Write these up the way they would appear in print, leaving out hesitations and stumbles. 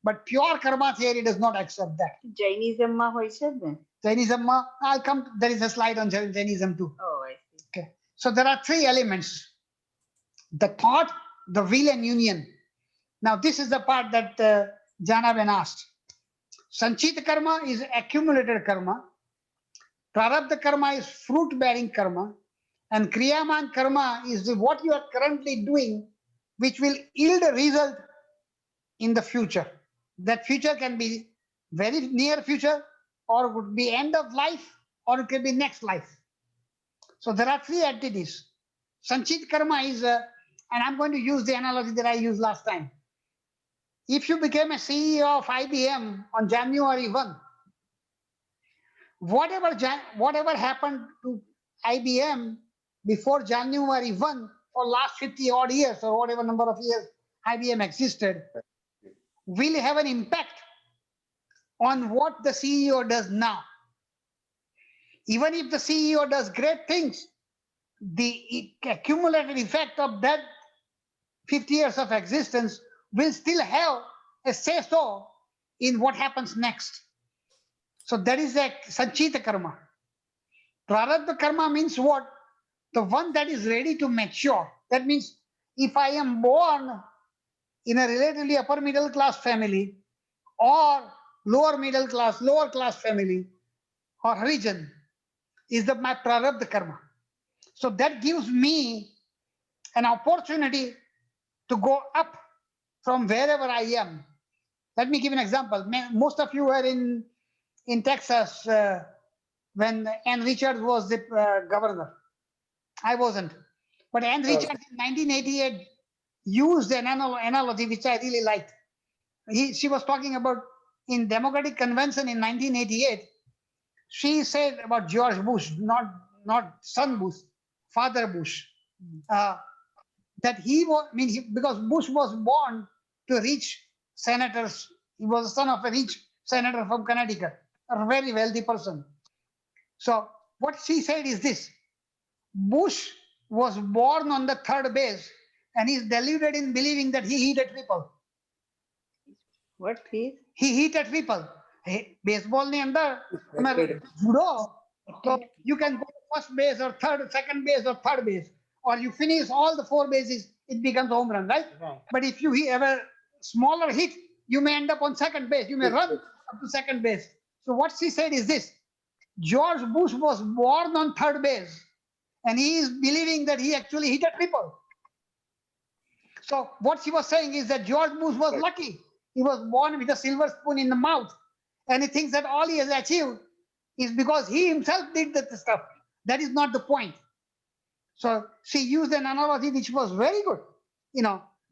But pure karma theory does not accept that. Jainism માં હોય છે જ ને? Jainism, I'll come, there is a slide on Jainism too. Oh, I see. Okay. So there are three elements: the thought, the will, and union. Now, this is the part that Janaben asked. Sanchita karma is accumulated karma. Prarabdha karma is fruit-bearing karma. And Kriyaman karma is what you are currently doing, which will yield a result in the future. That future can be very near future, or it would be end of life, or it could be next life. So there are three entities. Sanchit karma is, and I'm going to use the analogy that I used last time. If you became a CEO of IBM on January 1, whatever happened to IBM before January 1 for last 50 odd years, or whatever number of years IBM existed, will have an impact on what the CEO does now. Even if the CEO does great things, the accumulated effect of that 50 years of existence will still have a say-so in what happens next. So that is a Sanchita karma. Prarabdha karma means what? The one that is ready to mature. That means if I am born in a relatively upper middle class family, or lower middle class, lower class family, or region, is my prarabdha karma. So that gives me an opportunity to go up from wherever I am. Let me give an example. Most of you were in Texas when Ann Richards was the governor. I wasn't. But Ann Richards in 1988 used an analogy which I really liked. She was talking about in Democratic Convention in 1988. She said about George Bush, not son Bush, father Bush, that he was, because Bush was born to rich senators. He was the son of a rich senator from Connecticut, a very wealthy person. So what she said is this: Bush was born on the third base and is deluded in believing that he hit a triple. What, please? He hit a triple. Baseball ni andar judo, so you can go to first base or second base or third base, or you finish all the four bases, it becomes home run, right? But if you have a smaller hit, you may end up on second base. You may run up to second base. So what she said is this: George Bush was born on third base, and he is believing that he actually hit a triple. So what she was saying is that George Bush was lucky. He was born with a silver spoon in the mouth, and he thinks that all he has achieved is because he himself did that stuff. That is not the point. So she used an analogy which was very good.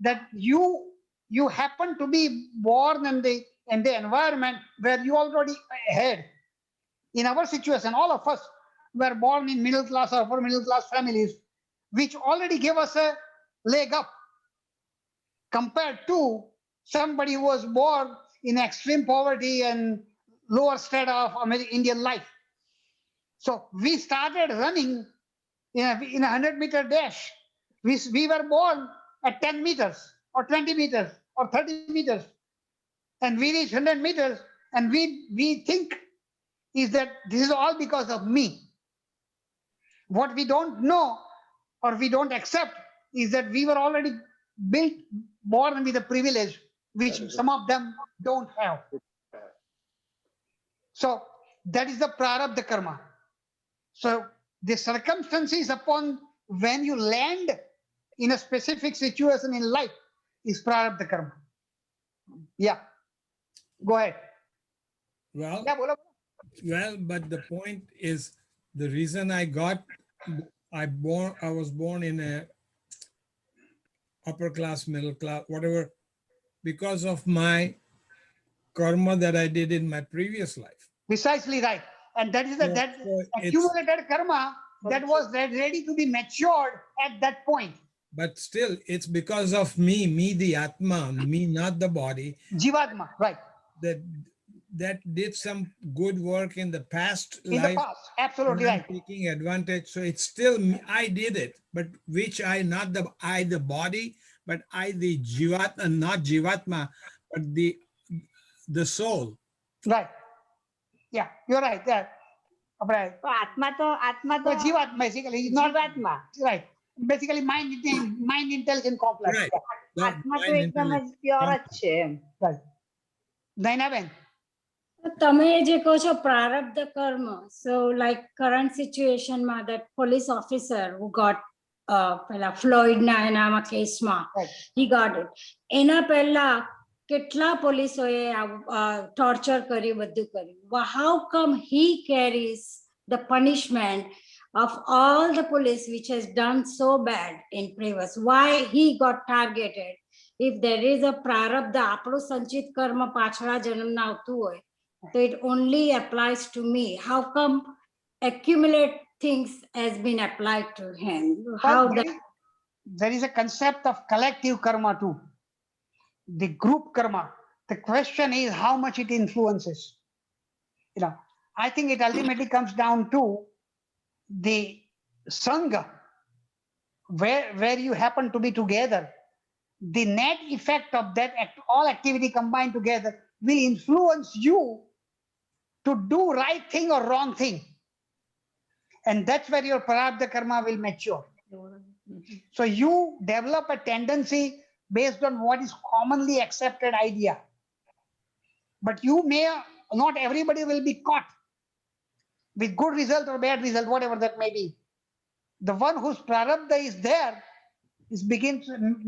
That you happen to be born in the environment where you already had. In our situation, all of us were born in middle class or upper middle class families, which already gave us a leg up compared to somebody who was born in extreme poverty and lower strata of Indian life. So we started running in a 100-meter dash. We were born at 10 meters or 20 meters or 30 meters, and we reach 100 meters, and we think is that this is all because of me. What we don't know or we don't accept is that we were already born with a privilege which some of them don't have. So that is the prarabdha karma. So the circumstances upon when you land in a specific situation in life is prarabdha karma. Yeah. Go ahead. Well, Yeah, bola. well, but the point is, the reason I was born in a upper class, middle class, whatever, because of my karma that I did in my previous life. Precisely right. And that is that accumulated karma that was ready to be matured at that point. But still, it's because of me, the Atma, me, not the body. Jivatma, right. That did some good work in the past in life. the past, absolutely right. Taking advantage. So it's still me, I did it, but which not the body, but the Jivatma, not Jivatma, but the soul. Right. Yeah, you're right. Yeah. Right. તો આત્મા તો Jivatma basically is not જીવાત્મા. right. Basically, mind intelligent complex. Right. Yeah. The આત્મા તો mind એકદમ જ intelligence. Pure જ છે એમ. Right. Dainaben. તમે જે કહો છો પ્રારબ્ધ કર્મ, so like current situation માં that police officer who got પેલા ફ્લોઇડ ના એનામાં કેસમાં Right. he got it. એના પહેલા કેટલા પોલીસોએ ટોર્ચર કર્યું, બધું કર્યું. How come he carries the punishment of all the police which has done so bad in previous? Why he got targeted? If there is a prarabdha, આપણું સંચિત કર્મ પાછલા જન્મના આવતું હોય, so it only applies to me. How come accumulate things has been applied to him? How Well, that? there is a concept of collective karma too. The group karma. The question is how much it influences. You know, I think it ultimately comes down to the sangha, where you happen to be together. The net effect of that all activity combined together will influence you to do right thing or wrong thing. And that's where your prarabdha karma will mature. So you develop a tendency based on what is commonly accepted idea. But you may not, everybody will be caught with good result or bad result, whatever that may be. The one whose prarabdha is there is begins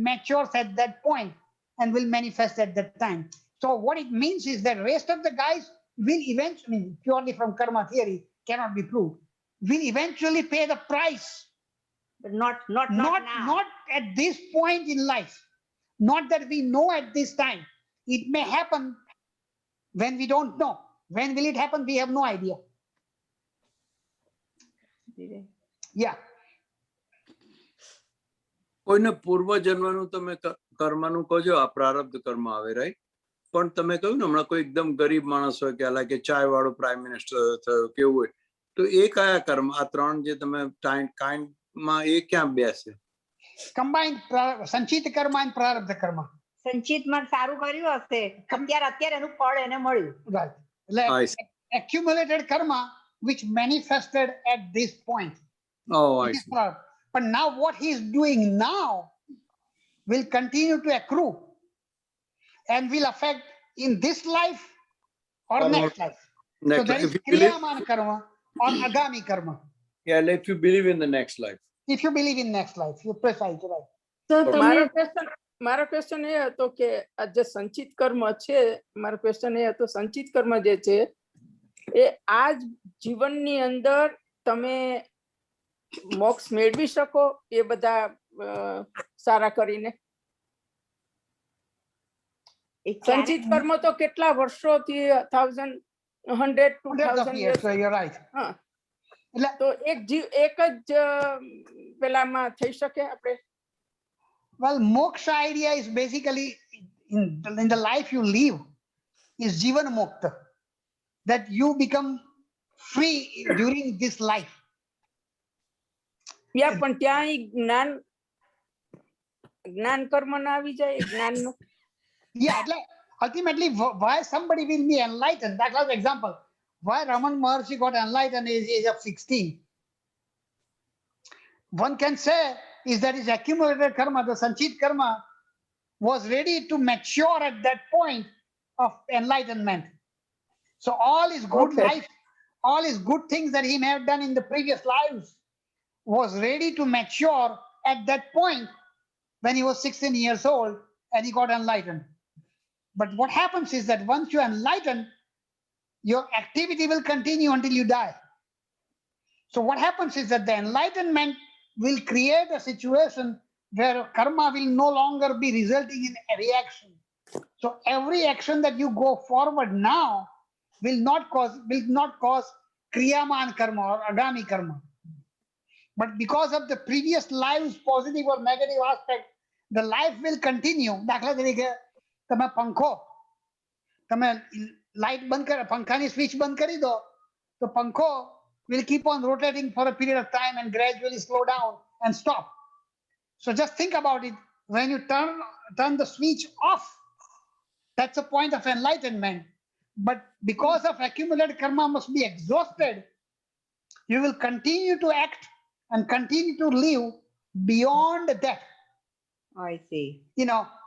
matures at that point and will manifest at that time. So what it means is that rest of the guys will eventually, purely from karma theory, cannot be proved, will eventually pay the price. But not now. Not at this point in life. Not that we know at this time. It may happen when we don't know. When will it happen? We have no idea. Yeah. કોઈને પૂર્વ જન્મનું તમે કર્મનું કહો છો, આ પ્રારબ્ધ કર્મ આવે, right? પણ તમે કહ્યું ને હમણાં કોઈ એકદમ ગરીબ માણસ હોય કે કે ચાય વાળો પ્રાઇમ મિનિસ્ટર થયો કેવું હોય, તો એ કયા કર્મ? આ ત્રણ જે તમે કાઇન્ડમાં એ ક્યાં બેસે? Combined સંચિત કર્મ and પ્રારબ્ધ કર્મ. સંચિતમાં સારું કર્યું હશે, અત્યારે એનું ફળ એને મળ્યું. Right. Like accumulated karma which manifested at this point. Oh, I see. But now what he is doing now will continue to accrue and will affect in this life or next life. So there is kriyaman karma or agami karma. Yeah, if you believe in the next life. If you believe in next life, you're precisely right. So મારો question એ હતો કે આ જે સંચિત કર્મ છે, મારો question એ હતો સંચિત કર્મ જે છે એ આ જ જીવનની અંદર તમે મોક્ષ મેળવી શકો એ બધા સારા કરીને? સંચિત કર્મ તો કેટલા વર્ષોથી 1000 100 Hundreds of years, so you're right. હા, તો એક જ પેલામાં થઈ શકે આપણે? Well, moksha idea is basically in the life you live is jivan mokta, that you become free during this life. Yeah, પણ ત્યાં ઈ જ્ઞાન કર્મ ના આવી જાય, જ્ઞાનનું? Yeah, ultimately why somebody will be enlightened. That was example why Raman Maharshi got enlightened at the age of 16. One can say is that his accumulated karma, the sanchit karma, was ready to mature at that point of enlightenment. So all his good life, all his good things that he may have done in the previous lives was ready to mature at that point when he was 16 years old and he got enlightened. But what happens is that once you enlighten, your activity will continue until you die. So what happens is that the enlightenment will create a situation where karma will no longer be resulting in a reaction. So every action that you go forward now will not cause kriyaman karma or agami karma. But because of the previous lives, positive or negative aspect, the life will continue. દાખલા તરીકે તમે light બંધ કરે, પંખાની switch બંધ કરી દો તો પંખો will keep on rotating for a period of time and gradually slow down and stop. So just think about it. When you turn the switch off, That's the point of enlightenment. But because of accumulated karma must be exhausted, you will continue to act and continue to live beyond that, I see.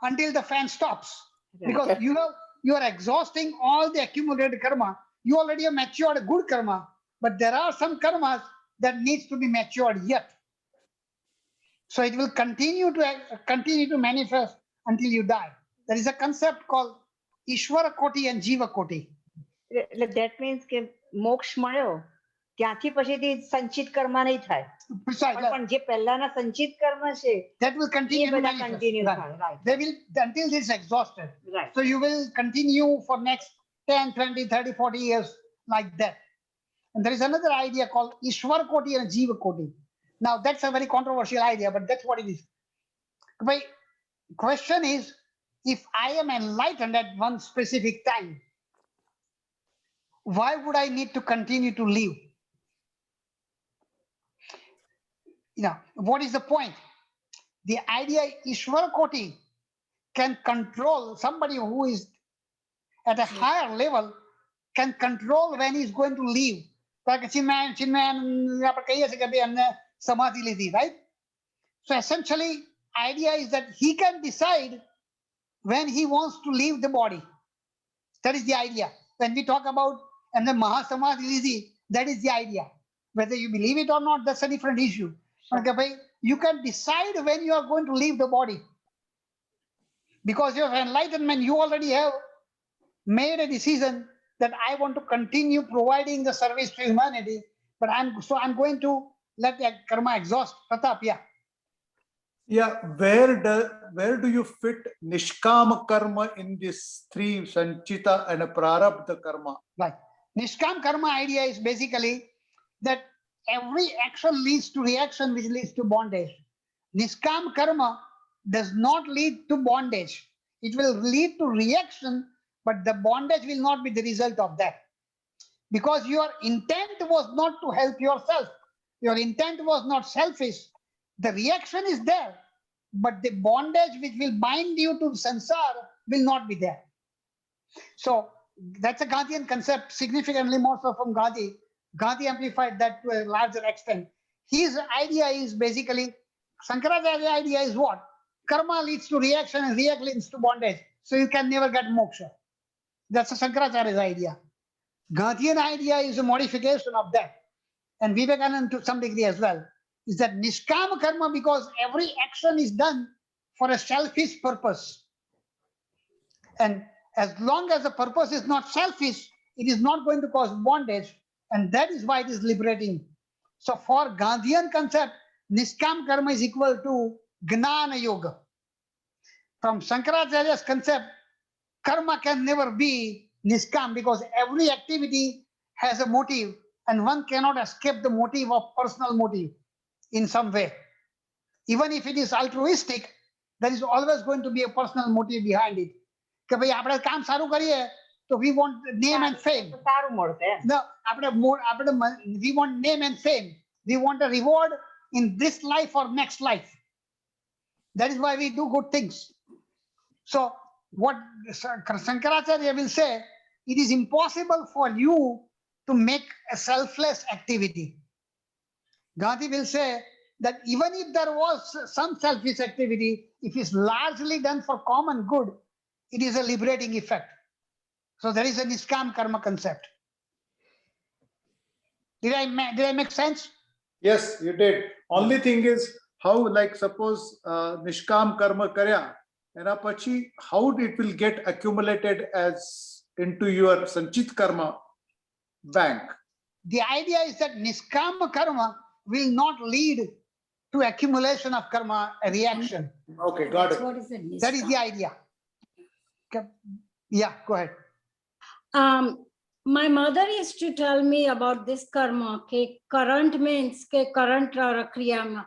until the fan stops. Right. Because you are exhausting all the accumulated karma. You already have matured good karma, but there are some karmas that needs to be matured yet. So it will continue to manifest until you die. There is a concept called Ishvara Koti and Jiva Koti. That means કે મોક્ષ મળ્યો ત્યાંથી પછીથી સંચિત કર્મ નહીં થાય. પણ જે પહેલાના સંચિત કર્મ છે that will continue A to બધા manifest. continue Right. થાય. Right. They will until this is exhausted. Right. So you will continue for next 10, 20, 30, 40 years like that. And there is another idea called Ishwar Koti and Jiva Koti. Now that's a very controversial idea, but that's what it is. My question is, if I am enlightened at one specific time, why would I need to continue to live? What is the point? The idea Ishwar Koti can control somebody who is at a higher level, can control when he's going to leave. Right? So essentially, idea is that he can decide when he wants to leave the body. That is the idea. When we talk about and the Mahasamadhi, that is the idea. Whether you believe it or not, that's a different issue. Okay, you can decide when you are going to leave the body. Because you have enlightenment, you already have made a decision that I want to continue providing the service to humanity, but I'm going to let that karma exhaust. Pratap, yeah. Yeah, where do you fit Nishkama karma in these three, Sanchita and Prarabdha karma? Right. Nishkam karma idea is basically that every action leads to reaction, which leads to bondage. Nishkam karma does not lead to bondage. It will lead to reaction, but the bondage will not be the result of that. Because your intent was not to help yourself. Your intent was not selfish. The reaction is there, but the bondage which will bind you to samsara will not be there. So that's a Gandhian concept, significantly more so from Gandhi. Gandhi amplified that to a larger extent. His idea is basically, Shankaracharya's idea is what? Karma leads to reaction and reaction leads to bondage. So you can never get moksha. That's a Shankaracharya's idea. Gandhian idea is a modification of that. And Vivekananda to some degree as well. Is that Nishkama karma because every action is done for a selfish purpose. And as long as the purpose is not selfish, it is not going to cause bondage. And that is why it is liberating. So for Gandhian concept, Nishkam karma is equal to Gnana Yoga. From Shankaracharya's concept, karma can never be Nishkam because every activity has a motive and one cannot escape the motive of personal motive in some way. Even if it is altruistic, there is always going to be a personal motive behind it. કે ભાઈ આપણે કામ સારું કરીએ તો we want name and fame. સારું મળશે. No, we want name and fame. We want a reward in this life or next life. That is why we do good things. So what Shankaracharya will say, it is impossible for you to make a selfless activity. Gandhi will say that even if there was some selfish activity, if it's largely done for common good, it is a liberating effect. So there is a Nishkam karma concept. Did I make sense? Yes, you did. Only thing is how, like suppose Nishkam karma karya, and pachi how it will get accumulated as into your Sanchit karma bank. The idea is that Nishkama karma will not lead to accumulation of karma, a reaction. Okay, got it. What is the That is the idea. Yeah, go ahead. My mother used to tell me about this karma. Ke current means ke current kriyaman.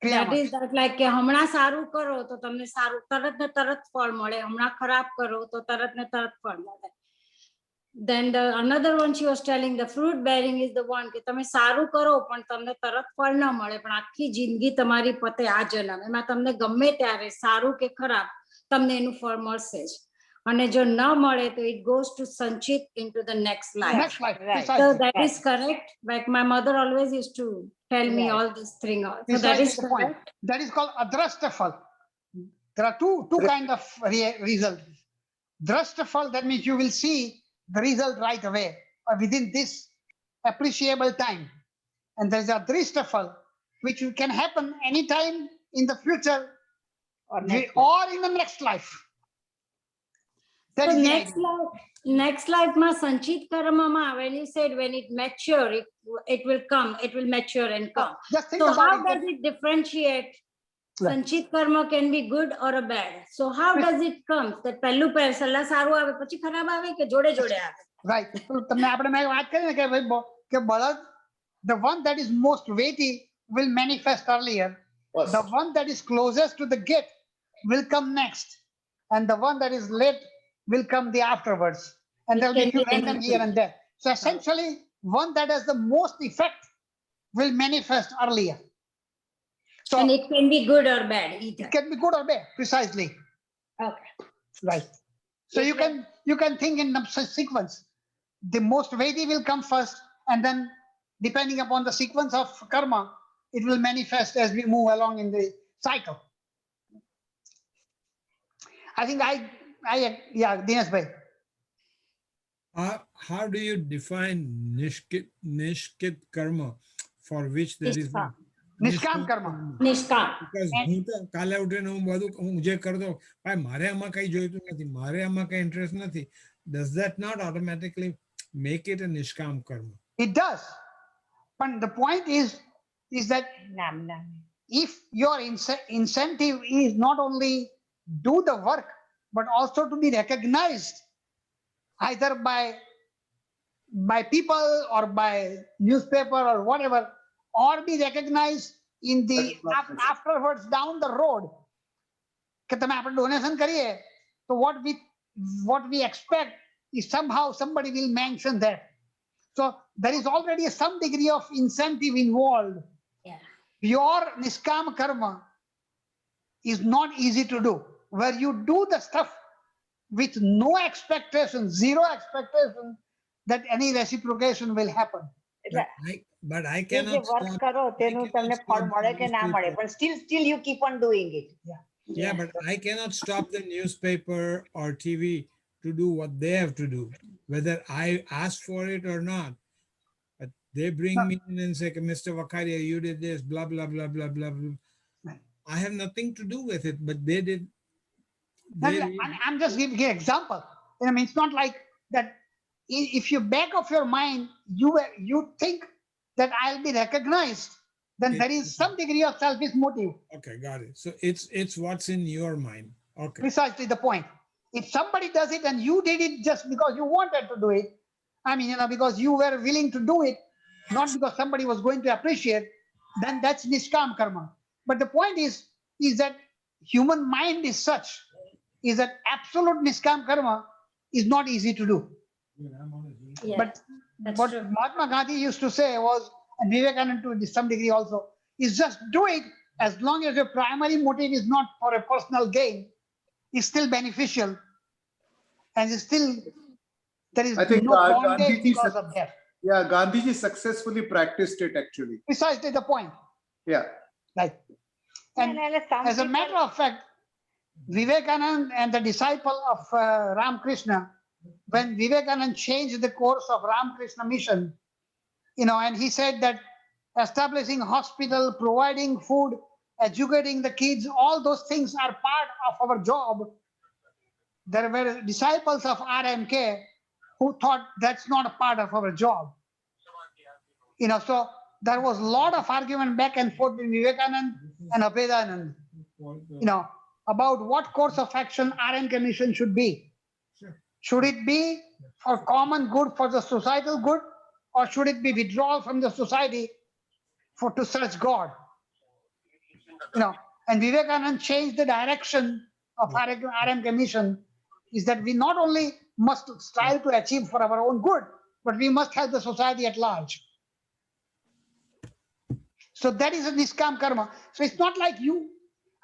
That is that like કે હમણાં સારું કરો તો તમને સારું તરત ને તરત ફળ મળે, હમણાં ખરાબ કરો તો તરત ને તરત ફળ મળે. Then another one she was telling, the fruit bearing is the one કે તમે સારું કરો પણ તમને તરત ફળ ના મળે, પણ આખી જિંદગી તમારી પતે આ જન્મ, એમાં તમને ગમે ત્યારે સારું કે ખરાબ તમને એનું ફળ મળશે જ. અને જો ન મળે તો it goes to sanchit into the next life. Next life. Right. So Precisely. that is correct. Like my mother always used to tell me Right. all this thing. So that Precisely is the point. correct. That is called adrastafal. There are two kind of results. Drastafal, that means you will see the result right away or within this appreciable time. And there's a dristafal, which can happen anytime in the future Or next life. or in the next life. That So is the next idea. next life ma sanchit karma, when you said when it mature, it will come, it will mature and come. Just think So about how it. does it differentiate? Right. Sanchit karma can be good or a bad. So how does it come? That પહેલું સલા સારું આવે પછી ખરાબ આવે કે જોડે જોડે આવે? Right. So, તમને આપણે મેં વાત કરી ને કે ભાઈ કે બળદ, the one that is most weighty will manifest earlier. First. The one that is closest to the gate will come next. And the one that is late will come the afterwards. And It there will be can few be random anything. here and there. So essentially, one that has the most effect will manifest earlier. So And it can be good or bad either. it can be good or bad, precisely. Okay. Right. So you can think in sequence. The most weighty will come first, and then depending upon the sequence of karma, it will manifest as we move along in the cycle. I think yeah, Dinesh bhai. How do you define nishkit karma for which there is Nishkam. Nishkam karma. Nishkam. Because હું તો કાલે ઉઠીને હું બધું હું જે કરતો ભાઈ મારે આમાં કઈ જોઈતું નથી, મારે આમાં કઈ ઇન્ટરેસ્ટ નથી. Does that not automatically make it a nishkam karma? It does. But the point is that નામ નામ. if your incentive is not only do the work, but also to be recognized either by people or by newspaper or whatever, or be recognized in the afterwards down the road. કે તમે આપણે donation કરીએ, so what we expect is somehow somebody will mention that. So there is already some degree of incentive involved. Yeah. Pure niskam karma is not easy to do, where you do the stuff with no expectation, zero expectation that any reciprocation will happen. But I એ જે cannot work stop. કરો તેનું cannot તમને ફળ stop મળે the કે ના મળે, newspaper. પણ still you keep on doing it. Yeah, but I cannot stop the newspaper or TV to do what they have to do, whether I ask for it or not. But they bring me in and say, Mr. Vakaria, you did this, blah, blah, blah, blah, blah, blah. I have nothing to do with it, but they did. I'm just giving you an example. I mean, it's not like that. If you back of your mind, you think that I'll be recognized, then there is some degree of selfish motive. Okay, got it. So it's what's in your mind. Okay. Precisely the point. If somebody does it and you did it just because you wanted to do it, I mean, because you were willing to do it, not because somebody was going to appreciate, then that's niskam karma. But the point is that human mind is such, is that absolute niskam karma is not easy to do. Yeah, But that's what true. Mahatma Gandhi used to say was, and Vivekananda to some degree also, is just do it as long as your primary motive is not for a personal gain, is still beneficial, and is still there is I think no bondage Gandhiji because of that. Yeah, Gandhiji successfully practiced it actually. Precisely the point. Yeah. Right. And અને some as a people- matter of fact, Vivekananda and the disciple of Ramakrishna, when Vivekananda changed the course of Ramakrishna mission, and he said that establishing hospital, providing food, educating the kids, all those things are part of our job. There were disciples of RMK who thought that's not a part of our job. So there was a lot of argument back and forth between Vivekananda and Abhedanand, about what course of action RMK mission should be. Should it be for common good, for the societal good, or should it be withdrawal from the society to search God? And Vivekananda changed the direction of RMK mission, is that we not only must strive to achieve for our own good, but we must help the society at large. So that is a niskam karma. So it's not like you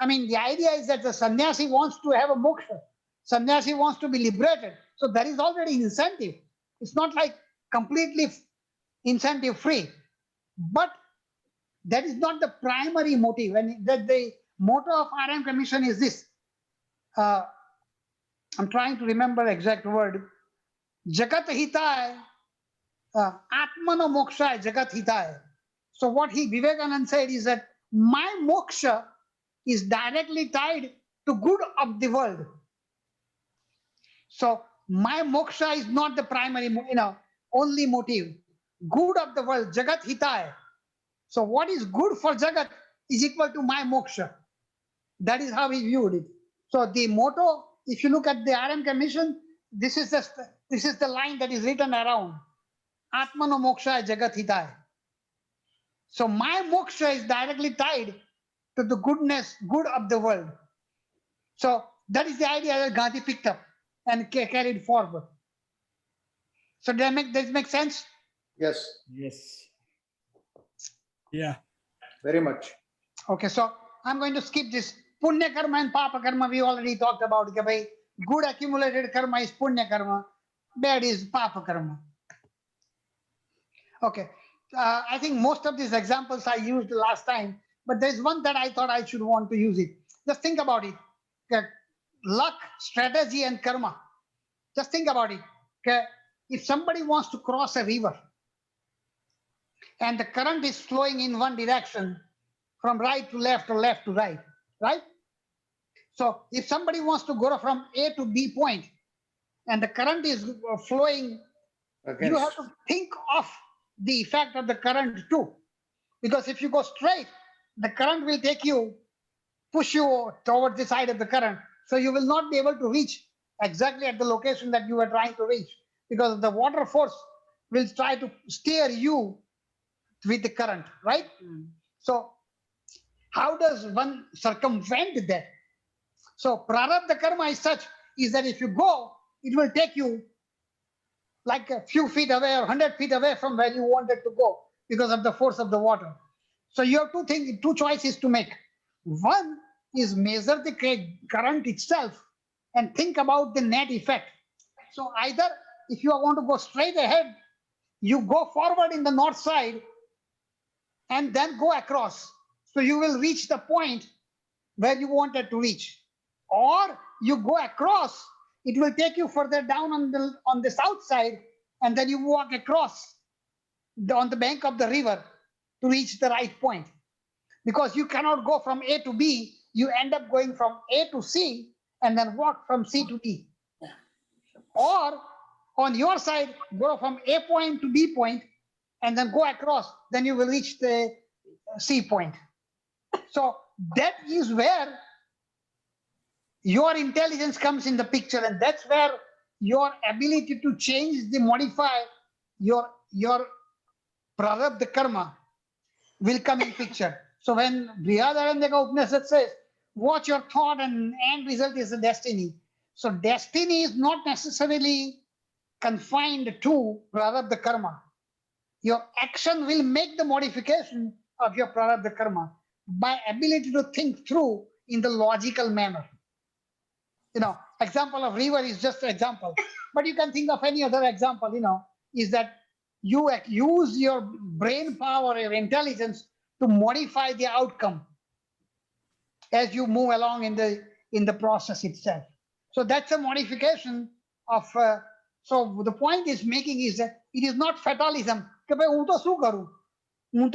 I mean, the idea is that the sannyasi wants to have a moksha. Sannyasi wants to be liberated. So there is already incentive. It's not like completely incentive free. But that is not the primary motive. And that the motto of RM Commission is this. I'm trying to remember the exact word. Jagat hitaya, atmano moksha jagat hitaya. So what Vivekananda said is that my moksha is directly tied to good of the world. So my moksha is not the primary, only motive. Good of the world, jagat hitaya. So what is good for jagat is equal to my moksha. That is how he viewed it. So the motto, if you look at the RM Commission, this is the line that is written around. Atmano moksha jagat hitaya. So my moksha is directly tied to the good of the world. So that is the idea that Gandhi picked up and carried forward. So does that make sense? Yes, Yes. Yeah. very much. Okay, so I'm going to skip this. Punya karma and papa karma, we already talked about. Good accumulated karma is punya karma, bad is papa karma. Okay, I think most of these examples I used last time, but there's one that I thought I should want to use it. Just think about it. Okay. Luck, strategy, and karma. Just think about it. Okay. If somebody wants to cross a river and the current is flowing in one direction from right to left or left to right, right? So if somebody wants to go from A to B point and the current is flowing, you have to think of the effect of the current too. Because if you go straight, the current will push you towards the side of the current. So you will not be able to reach exactly at the location that you were trying to reach, because the water force will try to steer you with the current, right? So how does one circumvent that? So prarabdha karma is such is that if you go, it will take you like a few feet away or 100 feet away from where you wanted to go because of the force of the water. So you have two choices to make. One is measure the current itself and think about the net effect. So either if you want to go straight ahead, you go forward in the north side and then go across. So you will reach the point where you wanted to reach. Or you go across, it will take you further down on the south side, and then you walk across on the bank of the river to reach the right point. Because you cannot go from A to B, you end up going from A to C and then walk from C to D. Or on your side, go from A point to B point and then go across, then you will reach the C point. So that is where your intelligence comes in the picture, and that's where your ability to modify your prarabdha karma will come in picture. So when Brihadaranyaka Upanishad says, watch your thought and end result is the destiny. So destiny is not necessarily confined to prarabdha karma. Your action will make the modification of your prarabdha karma by ability to think through in the logical manner. Example of river is just an example, but you can think of any other example, is that you use your brain power, your intelligence to modify the outcome as you move along in the process itself. So that's a modification of, so the point is making is that it is not fatalism. કે ભાઈ હું તો શું કરું? હું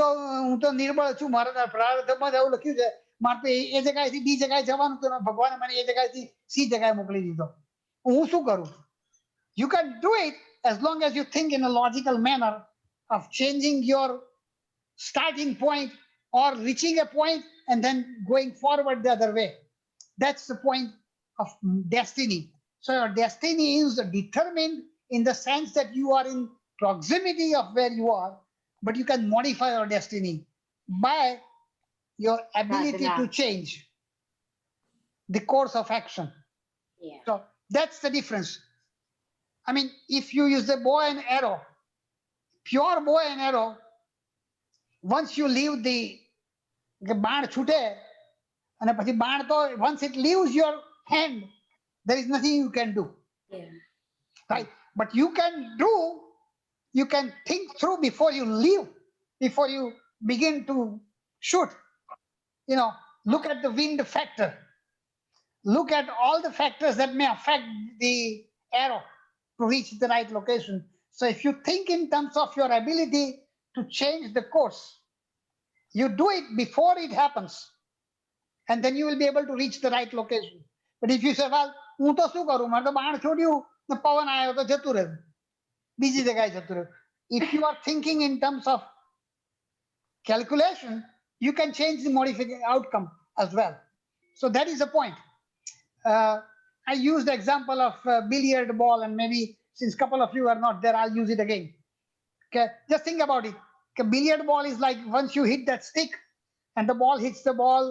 તો નિર્બળ છું, મારા પ્રારબ્ધમાં એવું લખ્યું છે, મારે એ જગ્યાએથી બી જગ્યાએ જવાનું તો ભગવાને મને એ જગ્યાએથી સી જગ્યાએ મોકલી દીધો. હું શું કરું? You can do it as long as you think in a logical manner of changing your starting point or reaching a point and then going forward the other way. That's the point of destiny. So your destiny is determined in the sense that you are in proximity of where you are, but you can modify your destiny by your ability to change the course of action. Yeah. So that's the difference. I mean, if you use the bow and arrow, pure bow and arrow, once you leave the બાણ છૂટે અને પછી બાણ તો once it leaves your hand, there is nothing you can do. Yeah. Right? But you can think through before you leave, before you begin to shoot. You know, look at the wind factor. Look at all the factors that may affect the arrow to reach the right location. So if you think in terms of your ability to change the course, you do it before it happens, and then you will be able to reach the right location. But if you say, well, હું તો શું કરું, મારે તો બાણ છોડ્યું ને પવન આવ્યો તો જતું રહ્યું, બીજી જગ્યાએ જતું રહ્યું. If you are thinking in terms of calculation, you can change the modification outcome as well. So that is the point. I used the example of billiard ball, and maybe since a couple of you are not there, I'll use it again. Okay, just think about it. A billiard ball is like once you hit that stick and the ball hits the ball,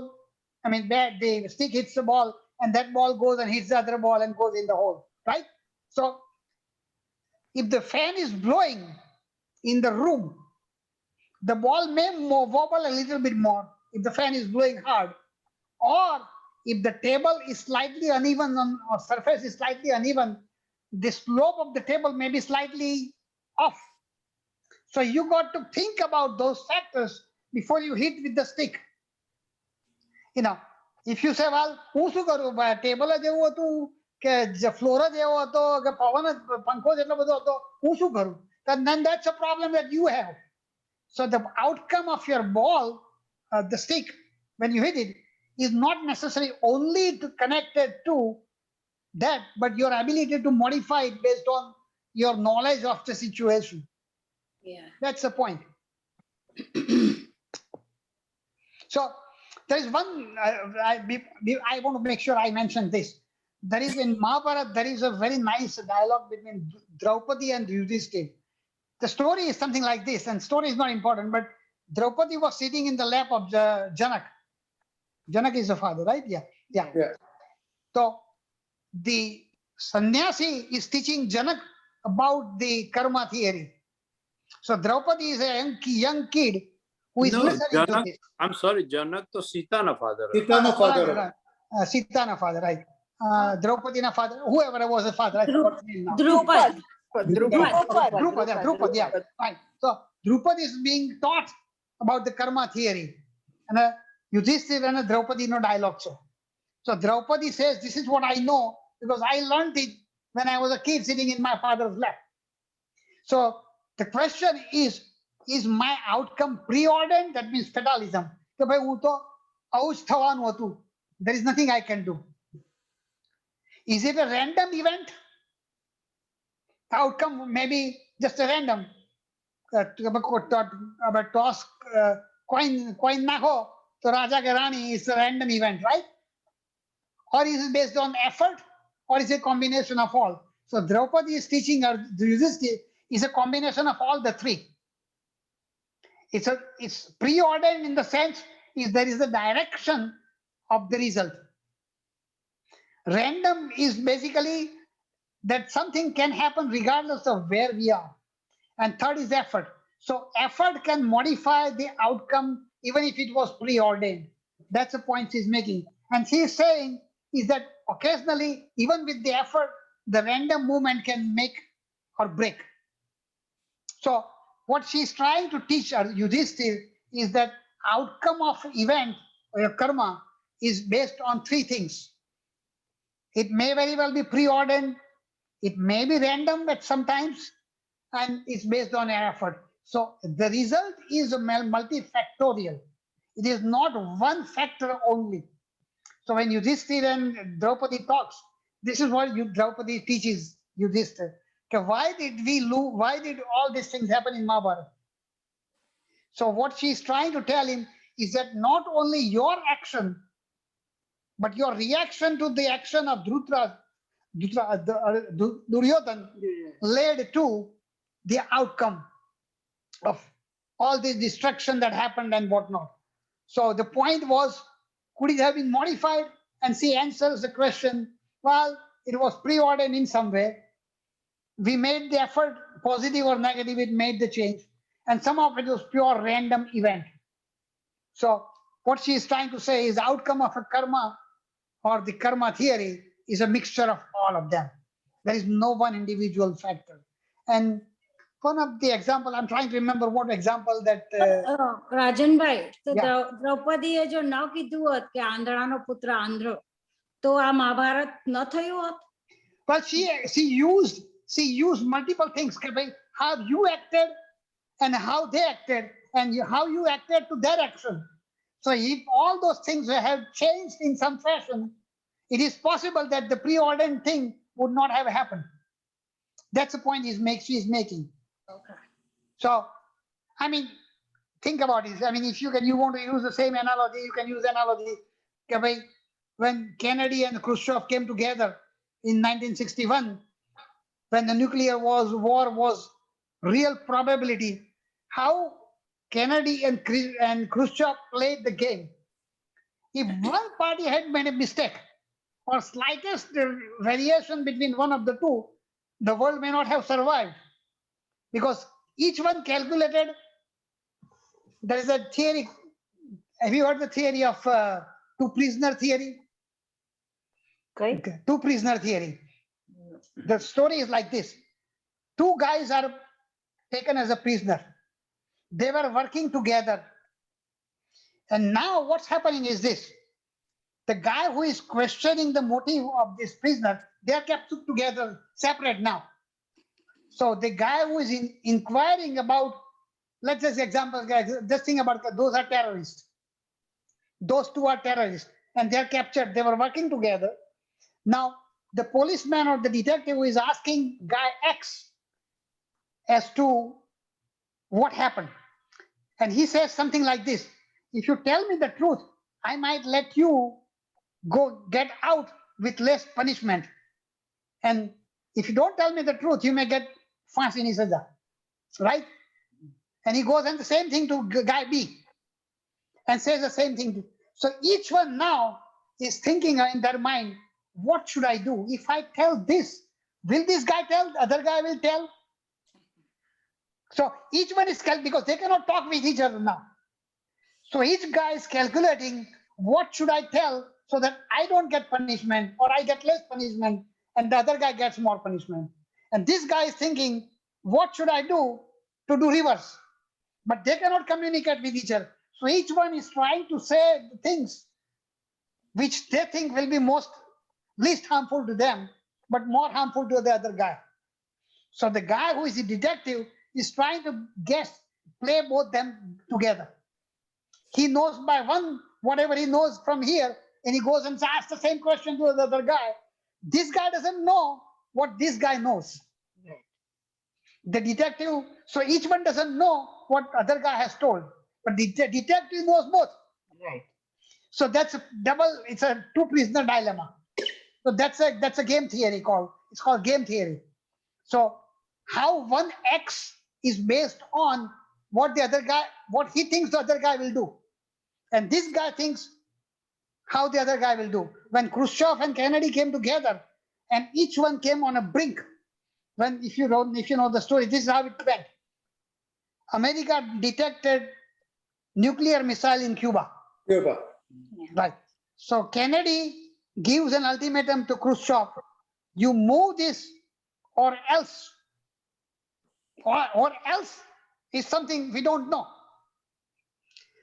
the stick hits the ball and that ball goes and hits the other ball and goes in the hole, right? So if the fan is blowing in the room, the ball may wobble a little bit more if the fan is blowing hard, or if the table is slightly uneven or surface is slightly uneven, the slope of the table may be slightly off. So you got to think about those factors before you hit with the stick. You know, if you say, well, હું શું કરું, table જ એવું હતું કે floor જ એવો હતો કે પવન જ પંખો જ એટલો બધો હતો, હું શું કરું? Then that's a problem that you have. So the outcome of your ball, the stick, when you hit it, is not necessarily only connected to that, but your ability to modify it based on your knowledge of the situation. Yeah. That's the point. So there is one, I want to make sure I mention this. There is in Mahabharata, there is a very nice dialogue between Draupadi and Yudhishthira. The story is something like this, and story is not important, but Draupadi was sitting in the lap of Janak. Janak is the father, right? Yeah. So the sannyasi is teaching Janak about the karma theory. So Draupadi is a young kid who is listening to Janak, this. I'm sorry, Janak to Sitana father. Sitana father. Sitana father, right? Draupadi na father, whoever was the father, I forgot his name now. Drupad. Drupad, yeah. Right. So Drupad is being taught about the karma theory. And Yudhishthira and Draupadi no dialogue. So Draupadi says, this is what I know because I learned it when I was a kid sitting in my father's lap. So the question is my outcome preordained? That means fatalism. There is nothing I can do. Is it a random event? The outcome may be just a random. Toss coin nakho, so Raja ke Rani is a random event, right? Or is it based on effort, or is it a combination of all? So Draupadi is teaching her Yudhishthira is a combination of all the three. It's preordained in the sense is there is a direction of the result. Random is basically that something can happen regardless of where we are. And third is effort. So effort can modify the outcome even if it was preordained. That's the point she's making. And she's saying is that occasionally, even with the effort, the random movement can make or break. So what she's trying to teach Yudhishthira is that outcome of event or your karma is based on three things. It may very well be preordained, it may be random at sometimes, and it's based on your effort. So the result is a multifactorial. It is not one factor only. So when Yudhishthira and Draupadi talks, this is what Draupadi teaches Yudhishthira. Okay, why did all these things happen in Mahabharata? So what she's trying to tell him is that not only your action, but your reaction to the action of Duryodhan led to the outcome of all this destruction that happened and whatnot. So the point was, could it have been modified? And she answers the question, well, it was preordained in some way. We made the effort, positive or negative, it made the change. And some of it was pure random event. So what she is trying to say is the outcome of a karma or the karma theory is a mixture of all of them. There is no one individual factor. And one of the example, I'm trying to remember what example that. રાજનભાઈ તો Yeah. દ્રૌપદીએ જો ન કીધું હોત કે આંધળાનો પુત્ર આંધળો તો આ મહાભારત ન થયું હોત. But she used multiple things. How you acted and how they acted and how you acted to their action. So if all those things have changed in some fashion, it is possible that the preordained thing would not have happened. That's the point she is making. Okay. So, I mean, think about it. I mean, if you want to use the same analogy, you can use analogy. When Kennedy and Khrushchev came together in 1961, when the nuclear war was real probability, how Kennedy and Khrushchev played the game. If one party had made a mistake or slightest variation between one of the two, the world may not have survived, because each one calculated. There is a theory. Have you heard the theory of two prisoner theory? કઈ? Two prisoner theory. The story is like this. Two guys are taken as a prisoner. They were working together. And now what's happening is this. The guy who is questioning the motive of this prisoner, they are kept together, separate now. So the guy who is inquiring about, let's just example, just think about those are terrorists. Those two are terrorists and they are captured. They were working together. Now, the policeman or the detective who is asking guy X as to what happened. And he says something like this: if you tell me the truth, I might let you go get out with less punishment. And if you don't tell me the truth, you may get फांसी नहीं सजा. Right? And he goes and the same thing to guy B and says the same thing. So each one now is thinking in their mind, what should I do? If I tell this, will this guy tell? The other guy will tell. So each one is because they cannot talk with each other now. So each guy is calculating, what should I tell so that I don't get punishment or I get less punishment and the other guy gets more punishment. And this guy is thinking, what should I do to do reverse? But they cannot communicate with each other. So each one is trying to say the things which they think will be least harmful to them, but more harmful to the other guy. So the guy who is a detective is trying to play both them together. He knows by one, whatever he knows from here, and he goes and asks the same question to the other guy. This guy doesn't know what this guy knows. Right. The detective, so each one doesn't know what other guy has told, but the detective knows both. Right. So that's it's a two prisoner dilemma. So that's a game theory it's called game theory. So how one X is based on what he thinks the other guy will do. And this guy thinks how the other guy will do. When Khrushchev and Kennedy came together and each one came on a brink, if you know the story, this is how it went. America detected nuclear missile in Cuba. Right. So Kennedy gives an ultimatum to Khrushchev: you move this or else. Or else is something we don't know.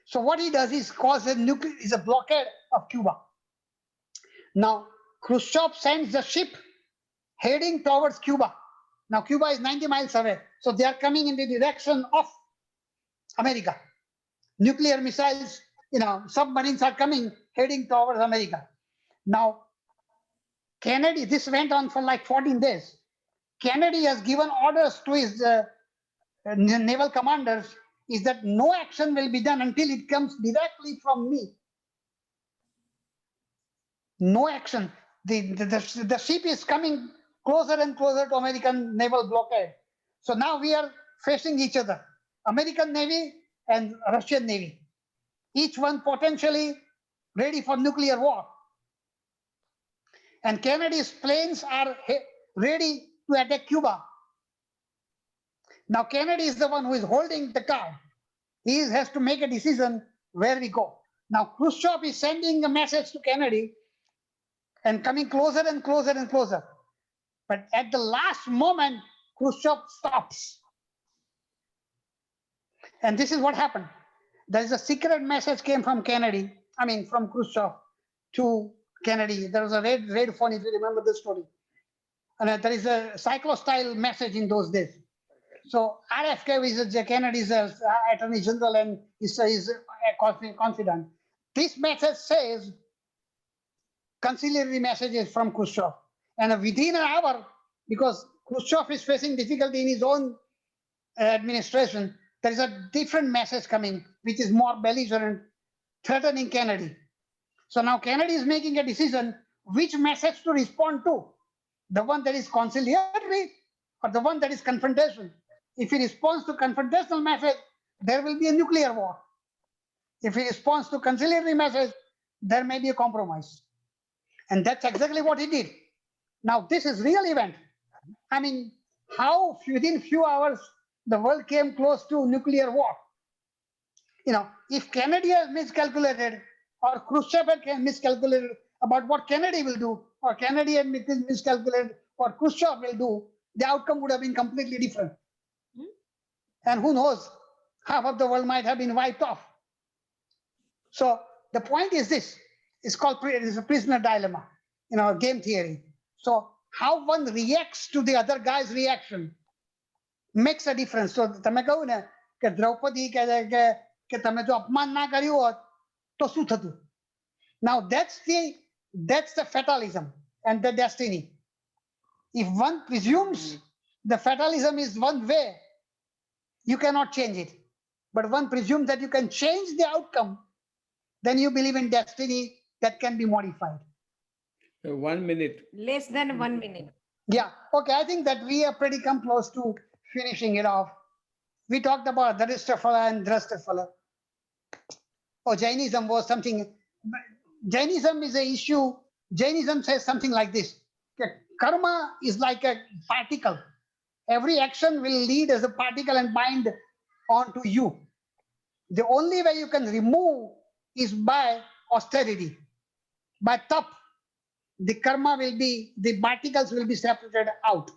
So what he does is is a blockade of Cuba. Now Khrushchev sends the ship heading towards Cuba. Now Cuba is 90 miles away. So they are coming in the direction of America. Nuclear missiles, submarines are coming, heading towards America. Now Kennedy, this went on for like 14 days. Kennedy has given orders to his naval commanders is that no action will be done until it comes directly from me. No action. The ship is coming closer and closer to American naval blockade. So now we are facing each other, American Navy and Russian Navy, each one potentially ready for nuclear war. And Kennedy's planes are ready to attack Cuba. Now Kennedy is the one who is holding the card. He has to make a decision where we go. Now Khrushchev is sending a message to Kennedy and coming closer and closer and closer. But at the last moment, Khrushchev stops. And this is what happened. There is a secret message came from from Khrushchev to Kennedy. There was a red phone, if you remember the story. And there is a cyclo-style message in those days. So RFK is Kennedy's attorney general and is confident. This message says conciliatory messages from Khrushchev. And within an hour, because Khrushchev is facing difficulty in his own administration, there is a different message coming, which is more belligerent, threatening Kennedy. So now Kennedy is making a decision which message to respond to, the one that is conciliatory or the one that is confrontation. If he responds to confrontational message, there will be a nuclear war. If he responds to conciliatory message, there may be a compromise. And that's exactly what he did. Now, this is real event. I mean, how within few hours the world came close to nuclear war. If Kennedy has miscalculated or Khrushchev had miscalculated about what Kennedy will do, or Kennedy had miscalculated what Khrushchev will do, the outcome would have been completely different. And who knows, half of the world might have been wiped off. So the point is this, it's called a prisoner dilemma, game theory. So how one reacts to the other guy's reaction makes a difference. So તમે કહું ને કે દ્રૌપદી કહે કે તમે જો અપમાન ના કર્યું હોત તો શું થતું? Now that's the fatalism and the destiny. If one presumes the fatalism is one way, you cannot change it. But one presumes that you can change the outcome, then you believe in destiny that can be modified. 1 minute. Less than 1 minute. Yeah, okay, I think that we have pretty come close to finishing it off. We talked about Dharishtraphala and Drastaphala. Jainism was something. Jainism is an issue. Jainism says something like this. Karma is like a particle. Every action will lead as a particle and bind onto you. The only way you can remove is by austerity. By tap, the karma will be, the particles will be separated out.